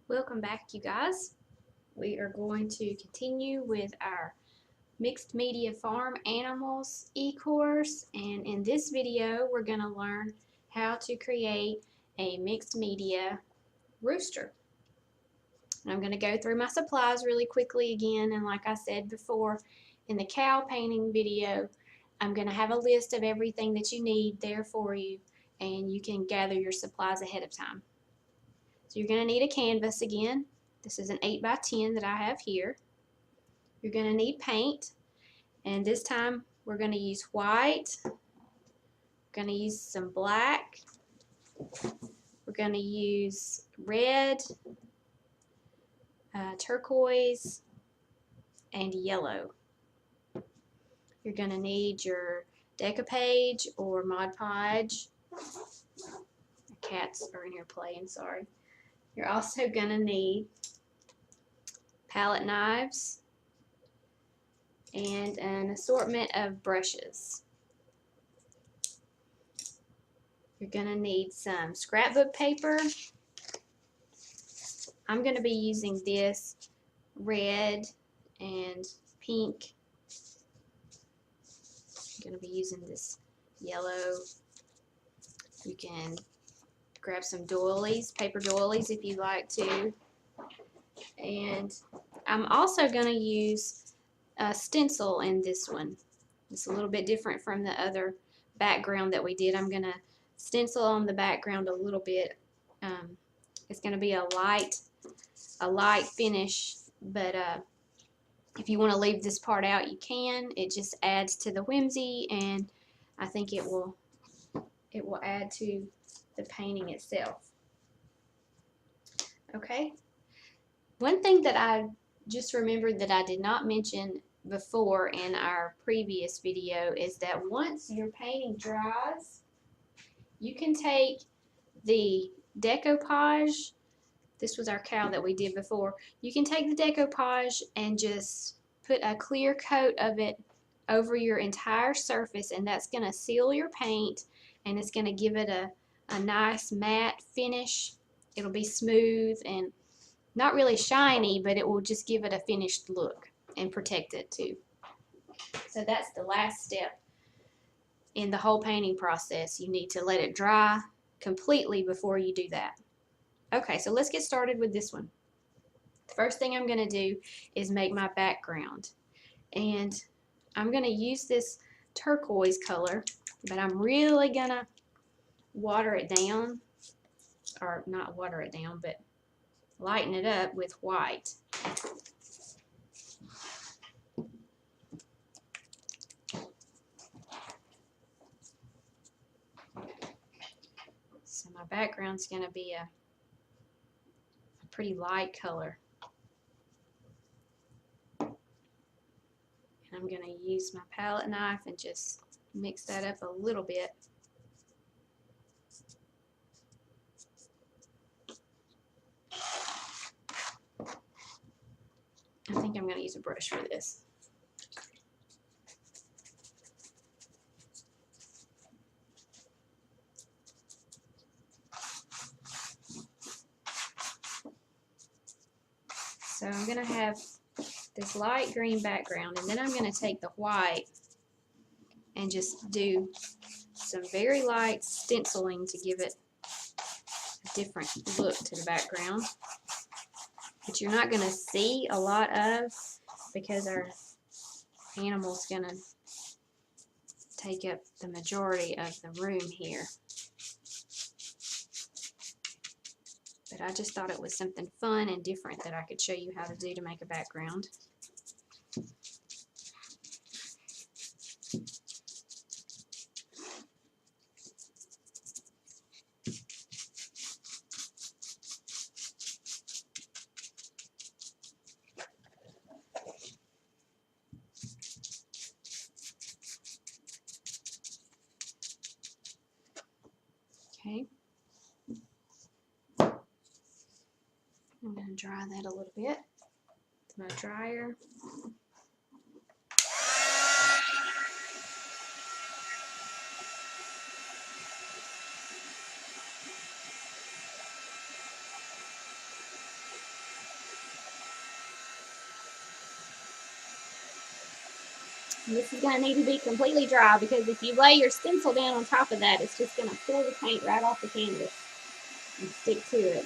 Welcome back, you guys. We are going to continue with our Mixed Media Farm Animals e-course, and in this video we're going to learn how to create a mixed media rooster. And I'm going to go through my supplies really quickly again, and like I said before in the cow painting video, I'm going to have a list of everything that you need there for you, and you can gather your supplies ahead of time. So you're going to need a canvas again. This is an 8x10 that I have here. You're going to need paint, and this time we're going to use white. We're going to use some black. We're going to use red, turquoise, and yellow. You're going to need your decoupage or Mod Podge. Cats are in here playing, sorry. You're also going to need palette knives and an assortment of brushes. You're going to need some scrapbook paper. I'm going to be using this red and pink. I'm going to be using this yellow. You can grab some doilies, paper doilies if you'd like to. And I'm also going to use a stencil in this one. It's a little bit different from the other background that we did. I'm going to stencil on the background a little bit. It's going to be a light finish, but if you want to leave this part out, you can. It just adds to the whimsy, and I think it will add to the painting itself. Okay. One thing that I just remembered that I did not mention before in our previous video is that once your painting dries, you can take the decoupage. This was our cow that we did before. You can take the decoupage and just put a clear coat of it over your entire surface, and that's going to seal your paint, and it's going to give it a nice matte finish. It'll be smooth and not really shiny, but it will just give it a finished look and protect it too. So that's the last step in the whole painting process. You need to let it dry completely before you do that. Okay, so let's get started with this one. The first thing I'm going to do is make my background. And I'm going to use this turquoise color, but I'm really going to water it down, or not water it down, but lighten it up with white. So my background's going to be a pretty light color. And I'm going to use my palette knife and just mix that up a little bit. I think I'm going to use a brush for this. So I'm going to have this light green background, and then I'm going to take the white and just do some very light stenciling to give it a different look to the background, which you're not going to see a lot of because our animal's going to take up the majority of the room here. But I just thought it was something fun and different that I could show you how to do to make a background. Okay. I'm going to dry that a little bit with my dryer. And this is going to need to be completely dry because if you lay your stencil down on top of that, it's just going to pull the paint right off the canvas and stick to it.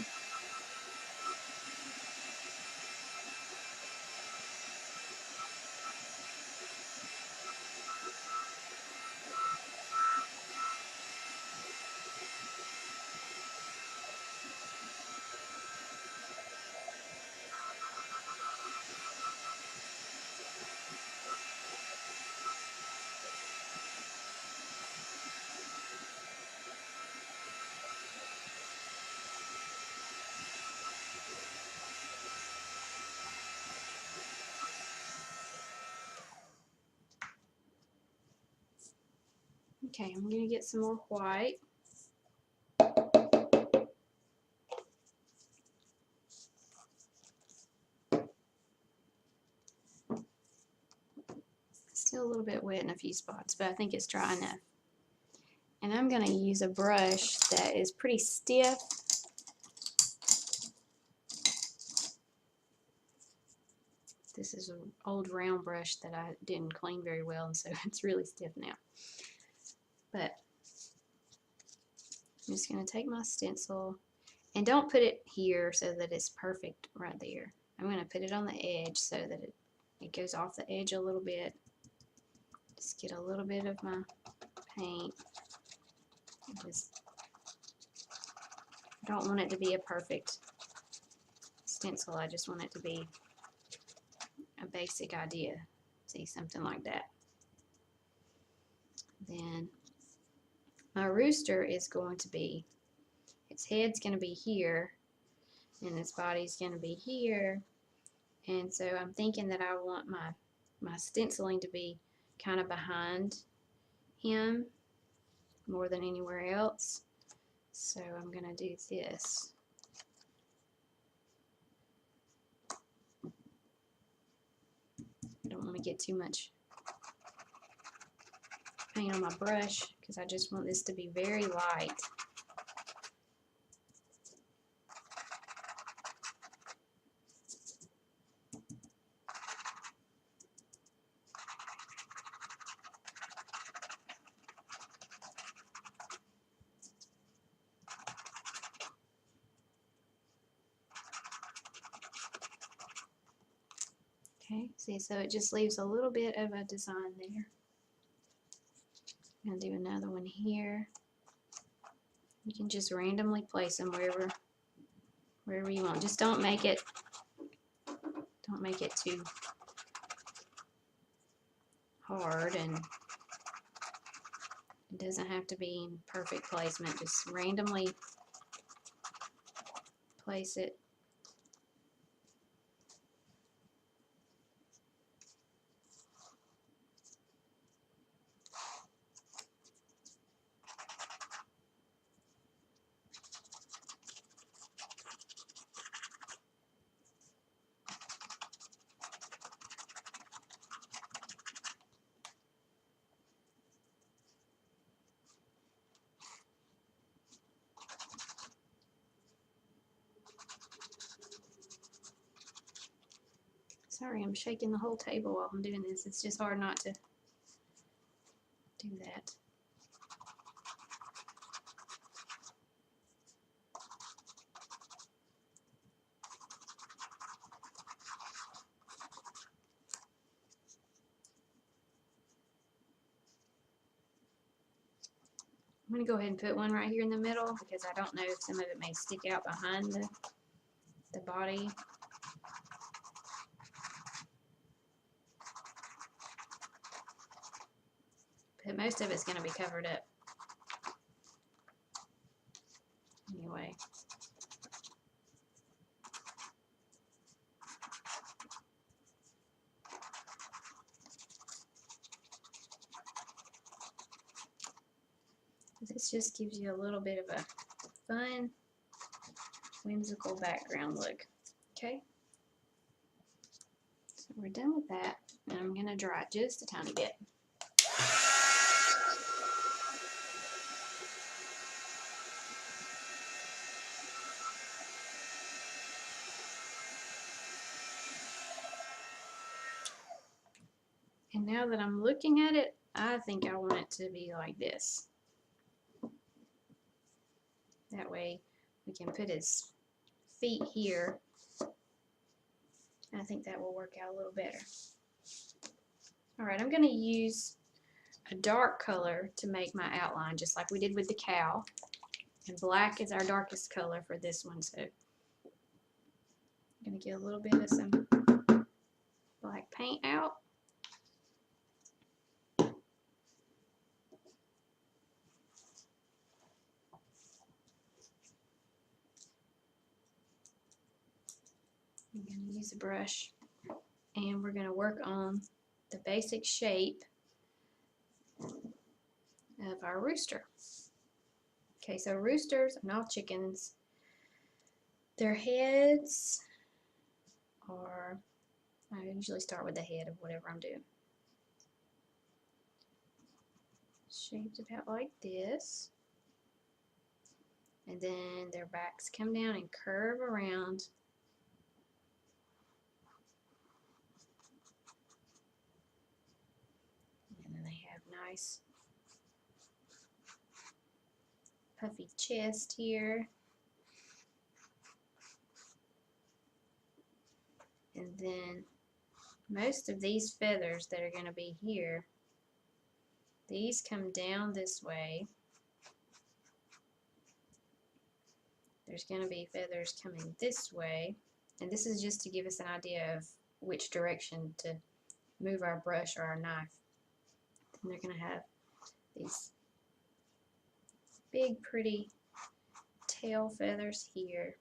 Okay, I'm going to get some more white. Still a little bit wet in a few spots, but I think it's dry enough. And I'm going to use a brush that is pretty stiff. This is an old round brush that I didn't clean very well, and so it's really stiff now. But I'm just going to take my stencil, and don't put it here so that it's perfect right there. I'm going to put it on the edge so that it goes off the edge a little bit. Just get a little bit of my paint. I don't want it to be a perfect stencil. I just want it to be a basic idea. See, something like that. Then my rooster is going to be, its head's going to be here, and its body's going to be here. And so I'm thinking that I want my stenciling to be kind of behind him more than anywhere else. So I'm going to do this. I don't want to get too much paint on my brush because I just want this to be very light. Okay, see, so it just leaves a little bit of a design there. I'm going to do another one here. You can just randomly place them wherever you want. Just don't make it too hard, and it doesn't have to be in perfect placement. Just randomly place it. Sorry, I'm shaking the whole table while I'm doing this. It's just hard not to do that. I'm going to go ahead and put one right here in the middle because I don't know if some of it may stick out behind the body. But most of it's going to be covered up anyway. This just gives you a little bit of a fun, whimsical background look. Okay, so we're done with that, and I'm going to dry it just a tiny bit. And And now that I'm looking at it, I think I want it to be like this. That way we can put his feet here. I think that will work out a little better. Alright, I'm going to use a dark color to make my outline, just like we did with the cow. And black is our darkest color for this one, so I'm going to get a little bit of some black paint out. I'm going to use a brush, and we're going to work on the basic shape of our rooster. Okay, so roosters and all chickens, their heads are, I usually start with the head of whatever I'm doing. Shaped about like this. And then their backs come down and curve around. And then they have nice puffy chest here. And then most of these feathers that are going to be here, these come down this way. There's going to be feathers coming this way. And this is just to give us an idea of which direction to move our brush or our knife. And they're going to have these big pretty tail feathers here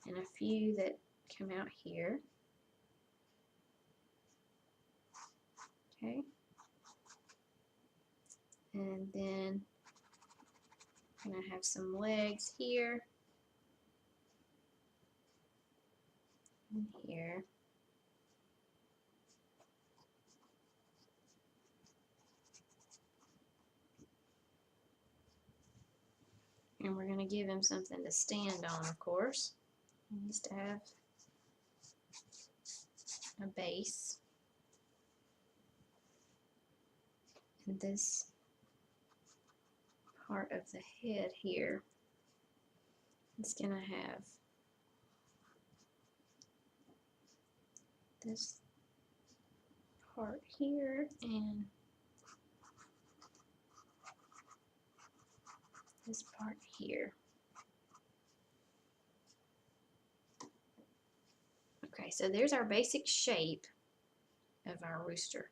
and a few that come out here. Okay, and then I'm going to have some legs here and here. And we're going to give him something to stand on, of course. He needs to have a base. And this part of the head here is going to have this part here and this part here. Okay, so there's our basic shape of our rooster.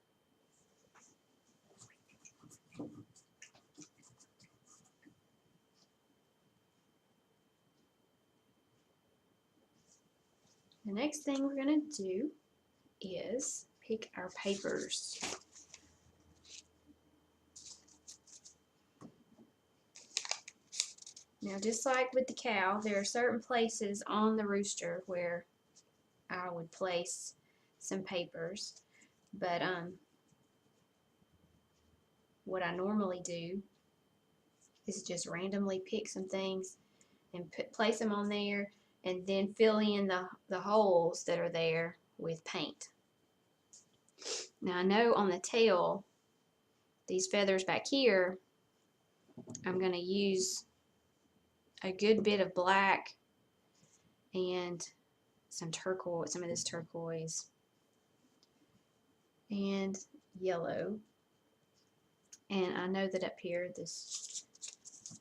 The next thing we're going to do is pick our papers. Now, just like with the cow, there are certain places on the rooster where I would place some papers, but what I normally do is just randomly pick some things and place them on there, and then fill in the holes that are there with paint. Now, I know on the tail, these feathers back here, I'm going to use a good bit of black and some turquoise, some of this turquoise and yellow. And I know that up here, this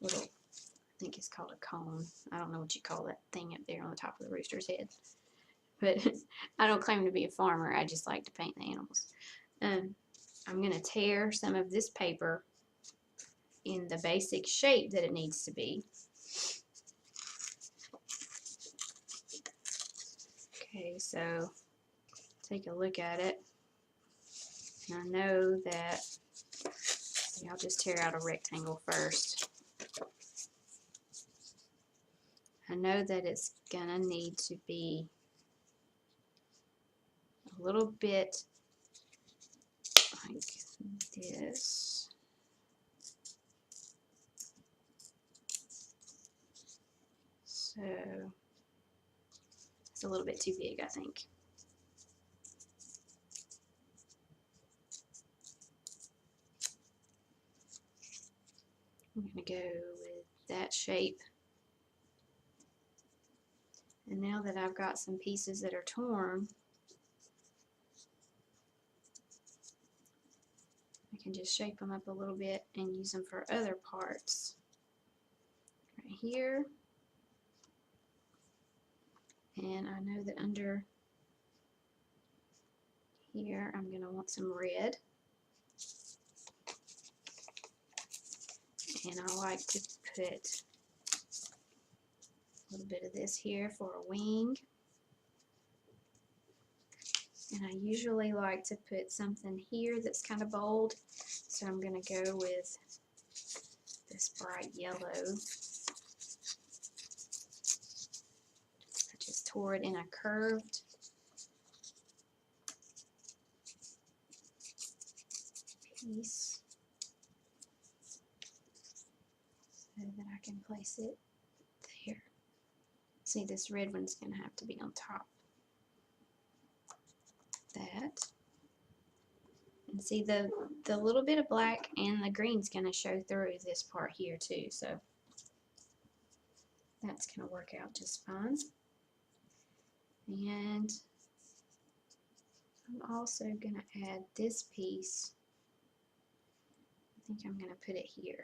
little, I think it's called a cone. I don't know what you call that thing up there on the top of the rooster's head. But I don't claim to be a farmer. I just like to paint the animals. I'm going to tear some of this paper in the basic shape that it needs to be. Okay, so take a look at it. And I know that, I'll just tear out a rectangle first. I know that it's gonna need to be a little bit like this. So it's a little bit too big, I think. going to go with that shape. And now that I've got some pieces that are torn, I can just shape them up a little bit and use them for other parts. Right here. And I know that under here I'm going to want some red. And I like to put a little bit of this here for a wing. And I usually like to put something here that's kind of bold. So I'm going to go with this bright yellow. I just tore it in a curved piece so that I can place it there. See, this red one's going to have to be on top. That. And see, the little bit of black and the green's going to show through this part here too, so that's going to work out just fine. And I'm also going to add this piece. I think I'm going to put it here.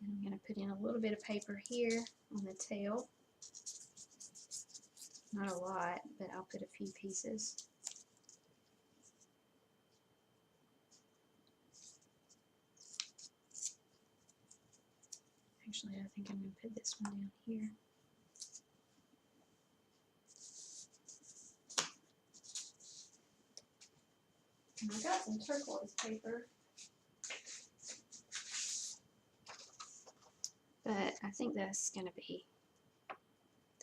And I'm going to put in a little bit of paper here on the tail. Not a lot, but I'll put a few pieces. Actually, I think I'm going to put this one down here. And I got some turquoise paper, but I think that's going to be,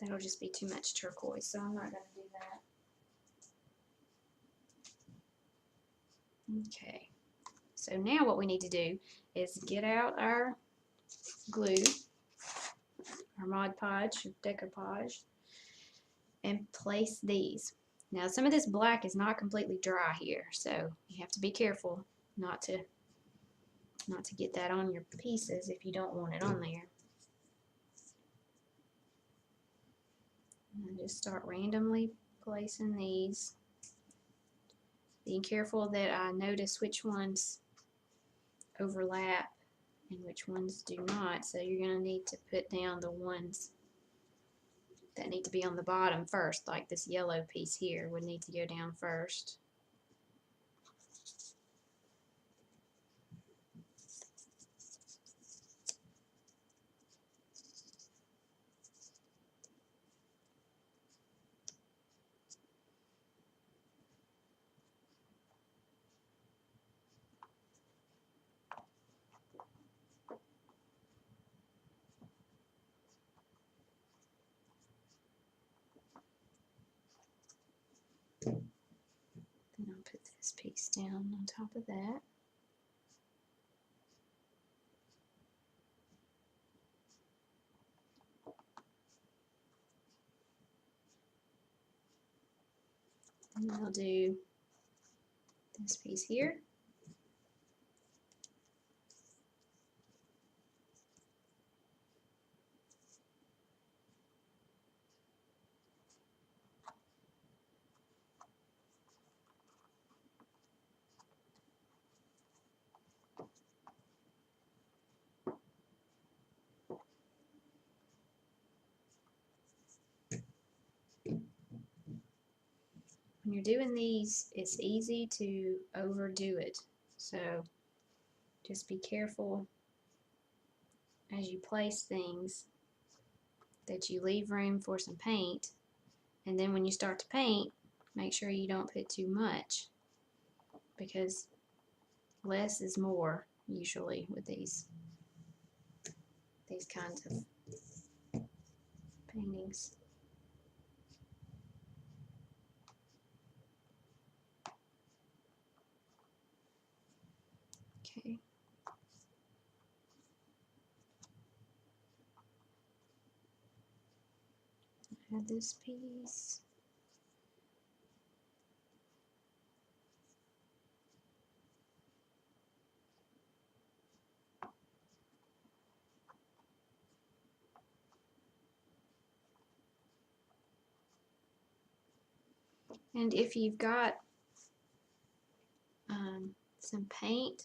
that'll just be too much turquoise, so I'm not going to do that. Okay, so now what we need to do is get out our glue, our Mod Podge, or decoupage, and place these. Now some of this black is not completely dry here, so you have to be careful not to get that on your pieces if you don't want it on there. And just start randomly placing these. Being careful that I notice which ones overlap and which ones do not. So you're going to need to put down the ones that need to be on the bottom first, like this yellow piece here would need to go down first. Then I'll put this piece down on top of that. And I'll do this piece here. When you're doing these, it's easy to overdo it. So just be careful as you place things that you leave room for some paint. And then when you start to paint, make sure you don't put too much, because less is more usually with these kinds of paintings. Okay. Add this piece. And if you've got some paint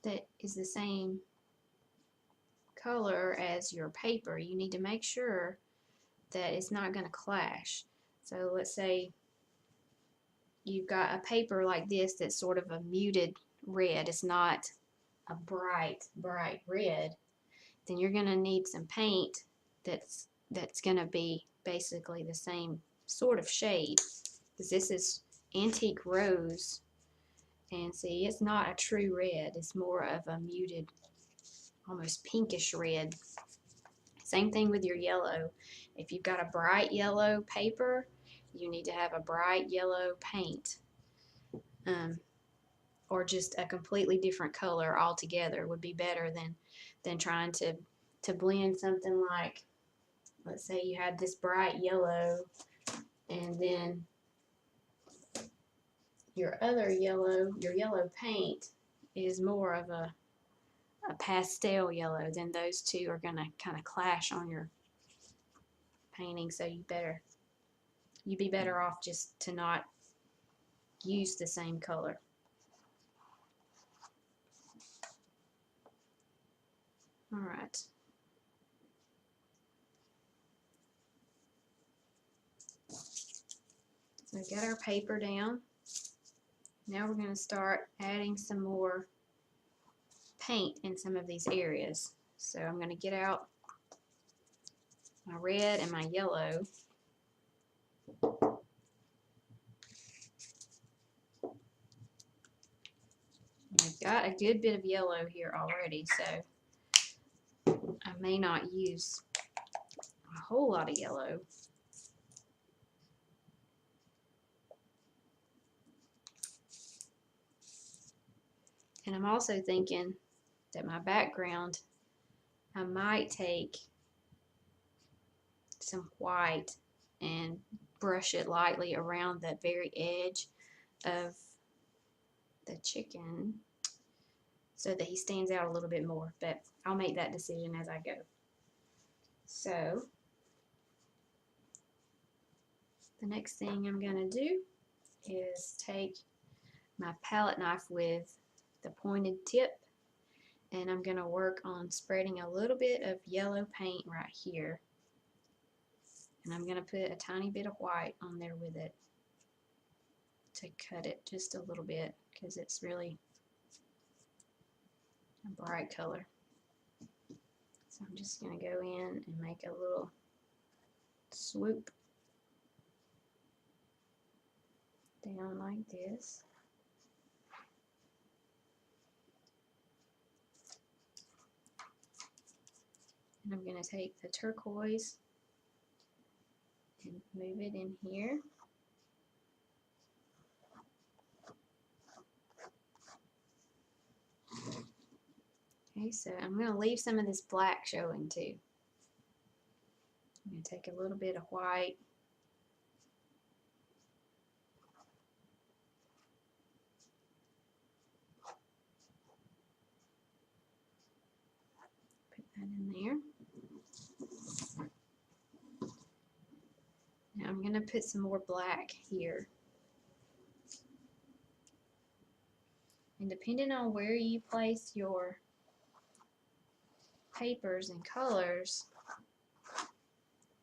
that is the same color as your paper, you need to make sure that it's not going to clash. So let's say you've got a paper like this that's sort of a muted red, it's not a bright red, then you're going to need some paint that's going to be basically the same sort of shade, because this is antique rose, and see, it's not a true red, it's more of a muted, almost pinkish red. Same thing with your yellow. If you've got a bright yellow paper, you need to have a bright yellow paint, or just a completely different color altogether would be better than trying to blend something like, let's say you had this bright yellow and then your other yellow, your yellow paint is more of a pastel yellow, then those two are going to kind of clash on your painting, so you'd be better off just to not use the same color. All right. So we've got our paper down. Now we're going to start adding some more paint in some of these areas. So I'm going to get out my red and my yellow. I've got a good bit of yellow here already, so I may not use a whole lot of yellow. And I'm also thinking that my background, I might take some white and brush it lightly around the very edge of the chicken so that he stands out a little bit more, but I'll make that decision as I go. So the next thing I'm going to do is take my palette knife with the pointed tip, and I'm going to work on spreading a little bit of yellow paint right here, and I'm going to put a tiny bit of white on there with it to cut it just a little bit, because it's really a bright color. So I'm just going to go in and make a little swoop down like this. And I'm going to take the turquoise and move it in here. Okay, so I'm going to leave some of this black showing too. I'm going to take a little bit of white. Put that in there. Now I'm going to put some more black here. And depending on where you place your papers and colors,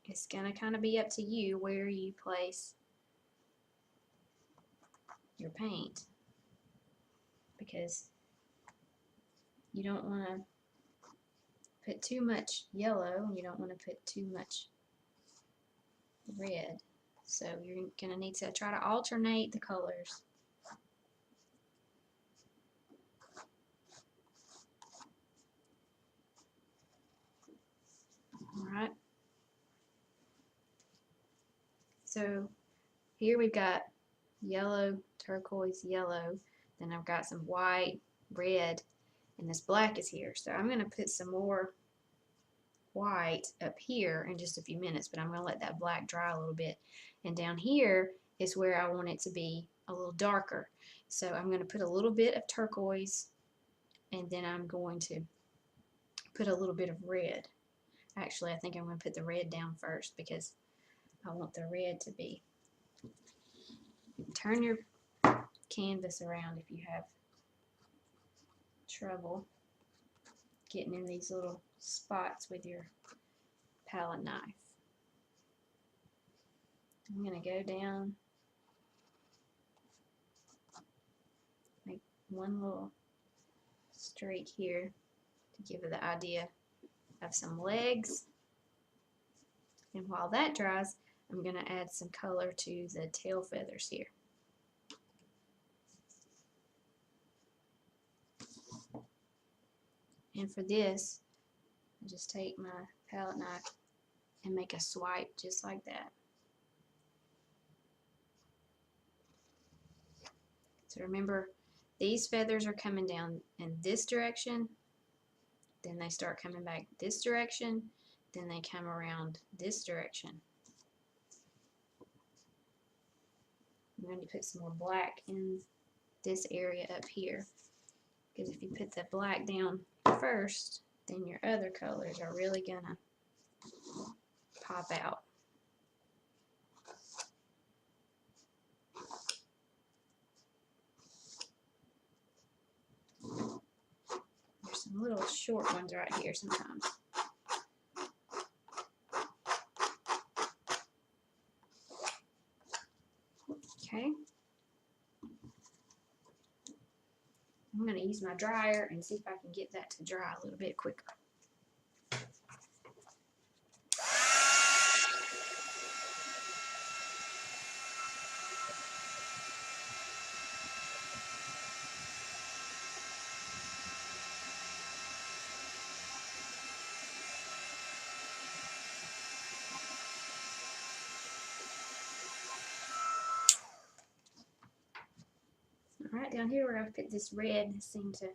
it's going to kind of be up to you where you place your paint, because you don't want to put too much yellow and you don't want to put too much red. So you're going to need to try to alternate the colors. Alright. So here we've got yellow, turquoise, yellow. Then I've got some white, red, and this black is here. So I'm going to put some more white up here in just a few minutes, but I'm going to let that black dry a little bit. And down here is where I want it to be a little darker. So I'm going to put a little bit of turquoise, and then I'm going to put a little bit of red. Actually, I think I'm going to put the red down first, because I want the red to be. Turn your canvas around if you have trouble getting in these little spots with your palette knife. I'm going to go down, make one little streak here to give it the idea of some legs. And while that dries, I'm going to add some color to the tail feathers here. And for this, I just take my palette knife and make a swipe just like that. So remember, these feathers are coming down in this direction, then they start coming back this direction, then they come around this direction. I'm going to put some more black in this area up here, because if you put the black down first, then your other colors are really going to pop out. There's some little short ones right here sometimes. Okay. I'm going to use my dryer and see if I can get that to dry a little bit quicker. Alright, down here where I've put this red, this seemed to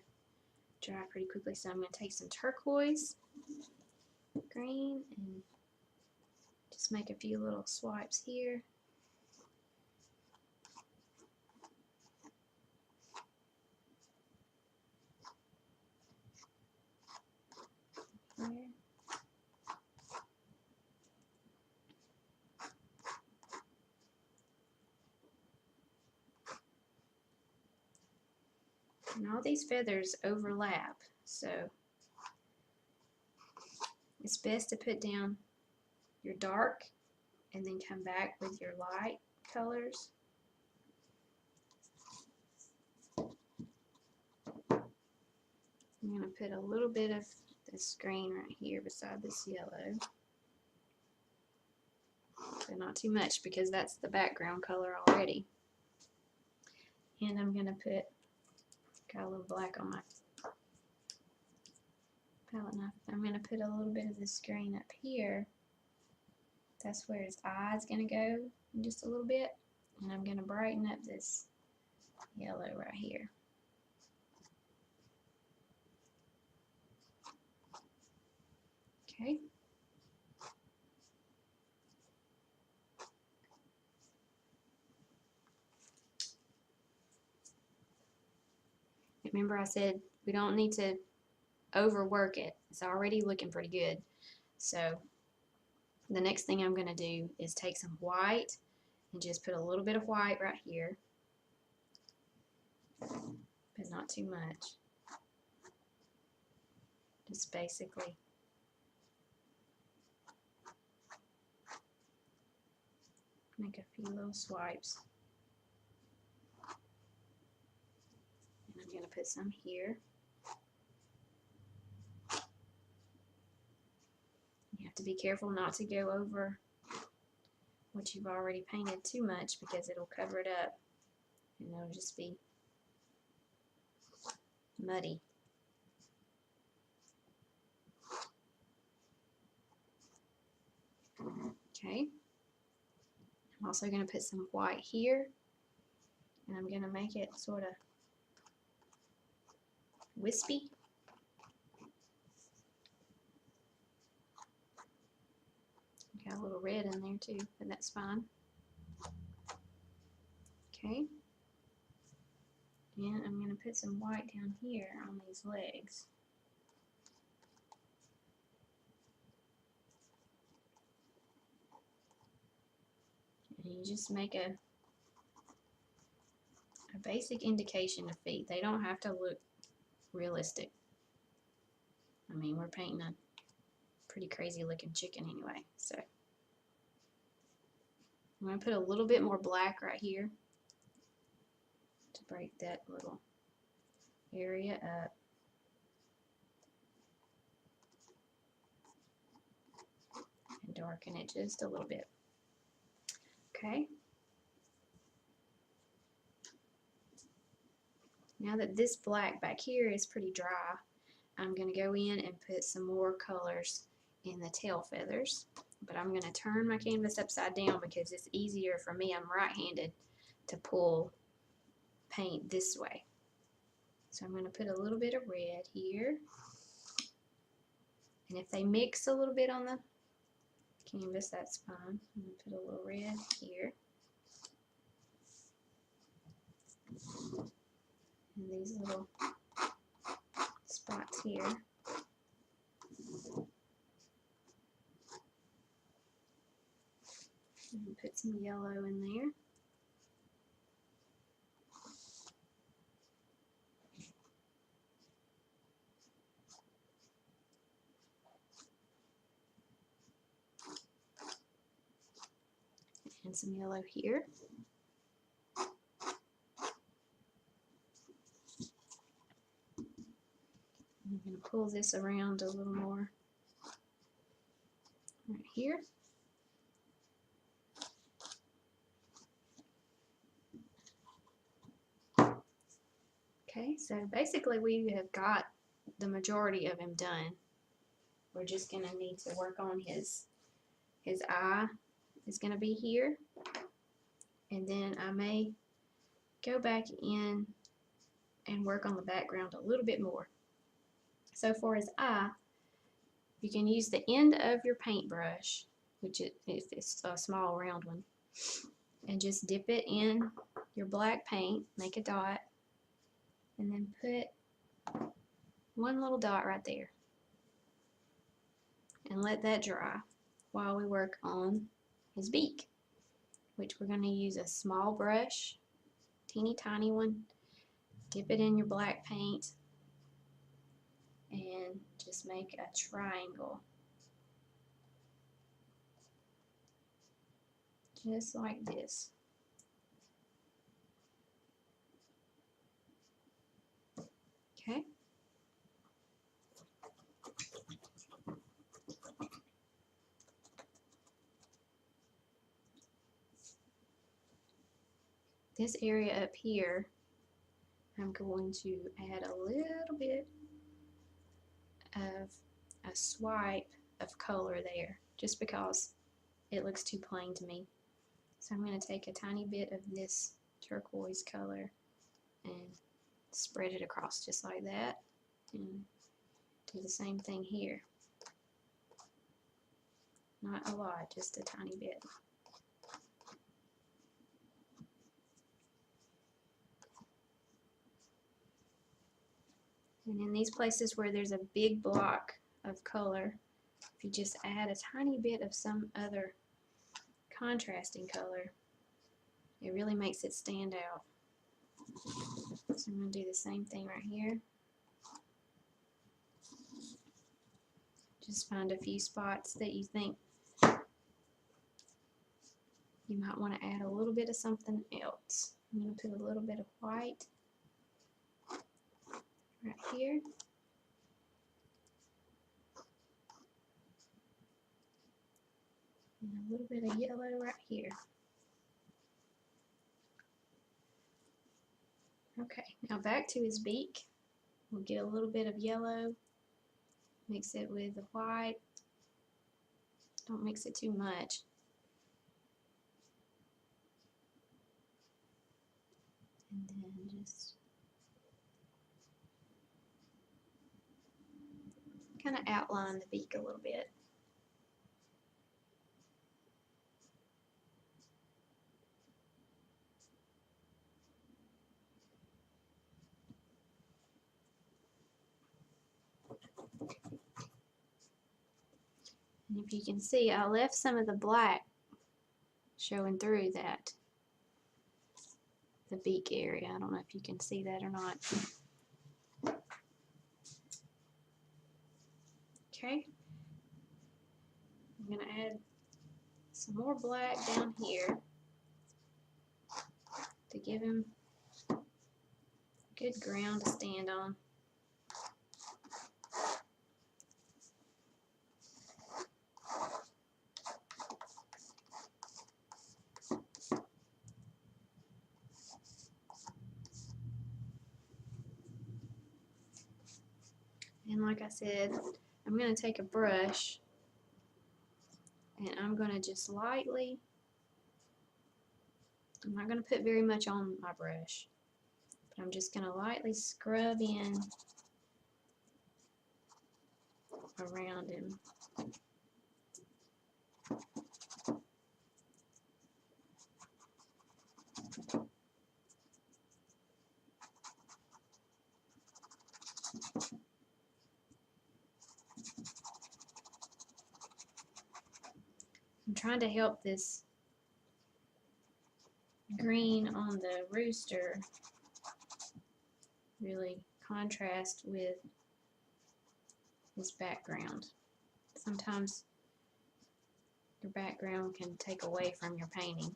dry pretty quickly, so I'm going to take some turquoise green and just make a few little swipes here. There. And all these feathers overlap, so it's best to put down your dark and then come back with your light colors. I'm going to put a little bit of this green right here beside this yellow. So not too much, because that's the background color already. And I'm going to put, got a little black on my palette knife. I'm going to put a little bit of this green up here. That's where his eye is going to go in just a little bit. And I'm going to brighten up this yellow right here. Okay. Remember I said we don't need to overwork it. It's already looking pretty good. So the next thing I'm going to do is take some white and just put a little bit of white right here, but not too much. Just basically make a few little swipes. And I'm going to put some here. You have to be careful not to go over what you've already painted too much, because it'll cover it up and it'll just be muddy. Okay. I'm also going to put some white here, and I'm going to make it sort of wispy. Got a little red in there too, but that's fine. Okay. And I'm going to put some white down here on these legs. And you just make a basic indication of feet. They don't have to look realistic. I mean, we're painting a pretty crazy looking chicken anyway, so I'm going to put a little bit more black right here to break that little area up. And darken it just a little bit. Okay. Now that this black back here is pretty dry, I'm going to go in and put some more colors in the tail feathers. But I'm going to turn my canvas upside down because it's easier for me, I'm right-handed, to pull paint this way. So I'm going to put a little bit of red here. And if they mix a little bit on the canvas, that's fine. I'm going to put a little red here. And these little spots here. And put some yellow in there. And some yellow here. I'm going to pull this around a little more right here. Okay, so basically we have got the majority of him done. We're just going to need to work on his eye is going to be here. And then I may go back in and work on the background a little bit more. So for his eye, you can use the end of your paintbrush, which is if it's a small round one, and just dip it in your black paint, make a dot, and then put one little dot right there. And let that dry while we work on his beak, which we're going to use a small brush, teeny tiny one, dip it in your black paint, and just make a triangle. Just like this. Okay. This area up here, I'm going to add a little bit of a swipe of color there, just because it looks too plain to me. So I'm going to take a tiny bit of this turquoise color and spread it across just like that, and do the same thing here. Not a lot, just a tiny bit. And in these places where there's a big block of color, if you just add a tiny bit of some other contrasting color, it really makes it stand out. So I'm going to do the same thing right here. Just find a few spots that you think you might want to add a little bit of something else. I'm going to put a little bit of white right here. And a little bit of yellow right here. Okay, now back to his beak. We'll get a little bit of yellow, mix it with the white. Don't mix it too much. And then just kind of outline the beak a little bit. And if you can see, I left some of the black showing through that, the beak area. I don't know if you can see that or not. Okay, I'm going to add some more black down here to give him good ground to stand on. And like I said, I'm going to take a brush and I'm going to just lightly, I'm not going to put very much on my brush, but I'm just going to lightly scrub in around him. I'm trying to help this green on the rooster really contrast with his background. Sometimes your background can take away from your painting,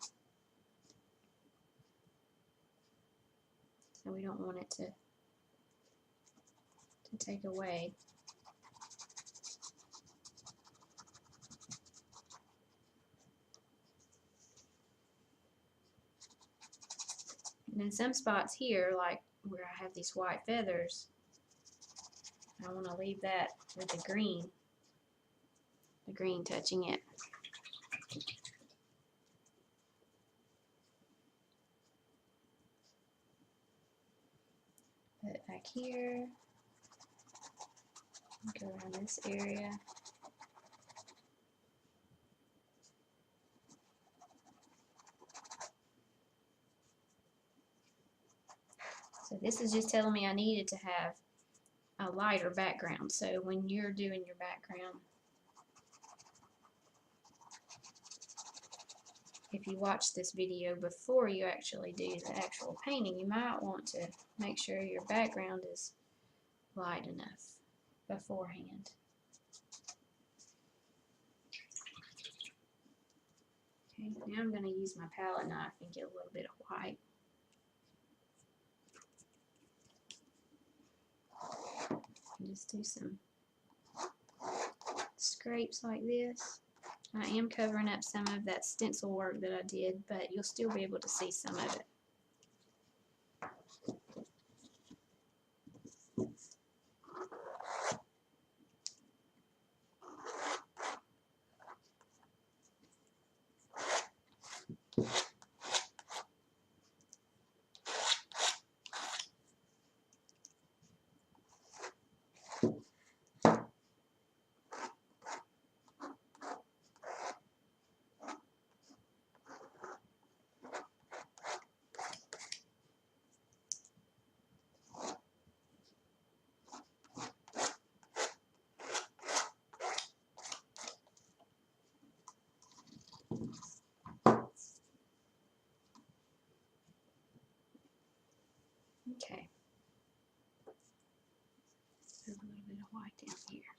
so we don't want it to take away. And in some spots here, like where I have these white feathers, I want to leave that with the green touching it. Put it back here, go around this area. So this is just telling me I needed to have a lighter background. So when you're doing your background, if you watch this video before you actually do the actual painting, you might want to make sure your background is light enough beforehand. Okay, now I'm going to use my palette knife and get a little bit of white. And just do some scrapes like this. I am covering up some of that stencil work that I did, but you'll still be able to see some of it. Okay. Put a little bit of white down here.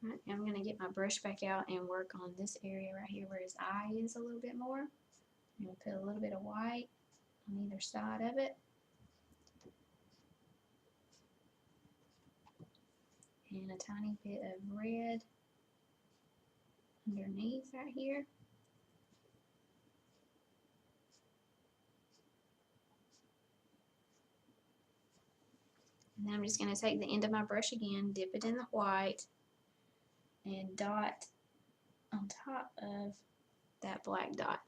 Right, I'm going to get my brush back out and work on this area right here where his eye is a little bit more. I'm going to put a little bit of white on either side of it. And a tiny bit of red underneath right here. And then I'm just going to take the end of my brush again, dip it in the white, and dot on top of that black dot.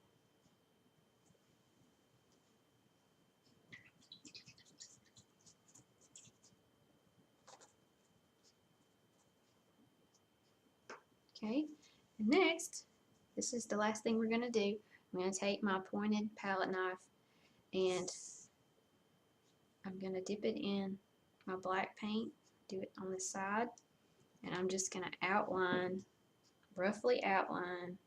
Okay, and next, this is the last thing we're going to do. I'm going to take my pointed palette knife and I'm going to dip it in my black paint, do it on the side, and I'm just going to outline roughly outline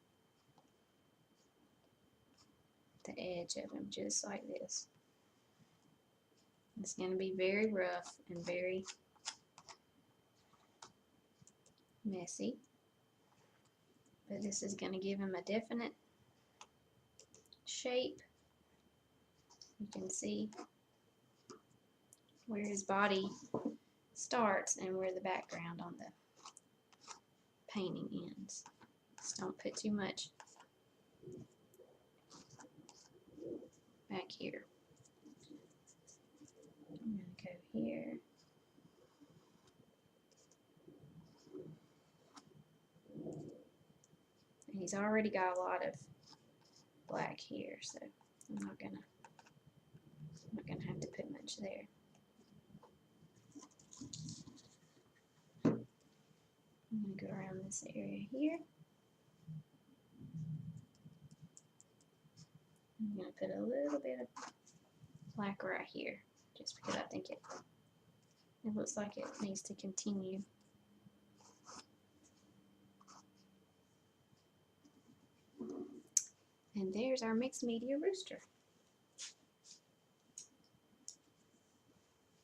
the edge of him just like this. It's going to be very rough and very messy, but this is going to give him a definite shape. You can see where his body starts and where the background on the painting ends. Just don't put too much back here. I'm going to go here. And he's already got a lot of black here, so I'm not gonna have to put much there. I'm going to go around this area here. I'm going to put a little bit of black right here, just because I think it looks like it needs to continue. And there's our mixed media rooster.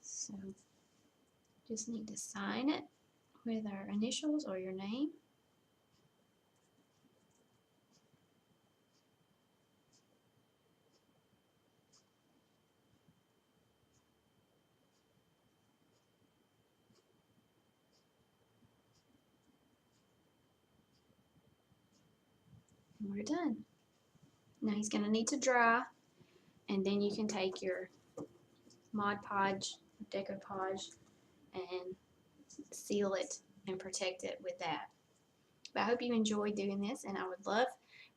So just need to sign it with our initials or your name. And we're done. Now he's going to need to dry, and then you can take your Mod Podge, decoupage, and seal it and protect it with that. But I hope you enjoyed doing this, and I would love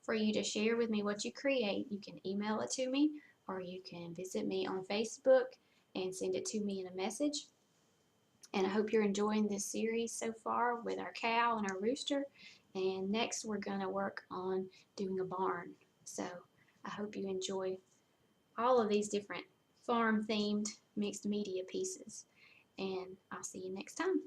for you to share with me what you create. You can email it to me, or you can visit me on Facebook and send it to me in a message. And I hope you're enjoying this series so far with our cow and our rooster. And next we're going to work on doing a barn. So I hope you enjoy all of these different farm themed mixed media pieces. And I'll see you next time.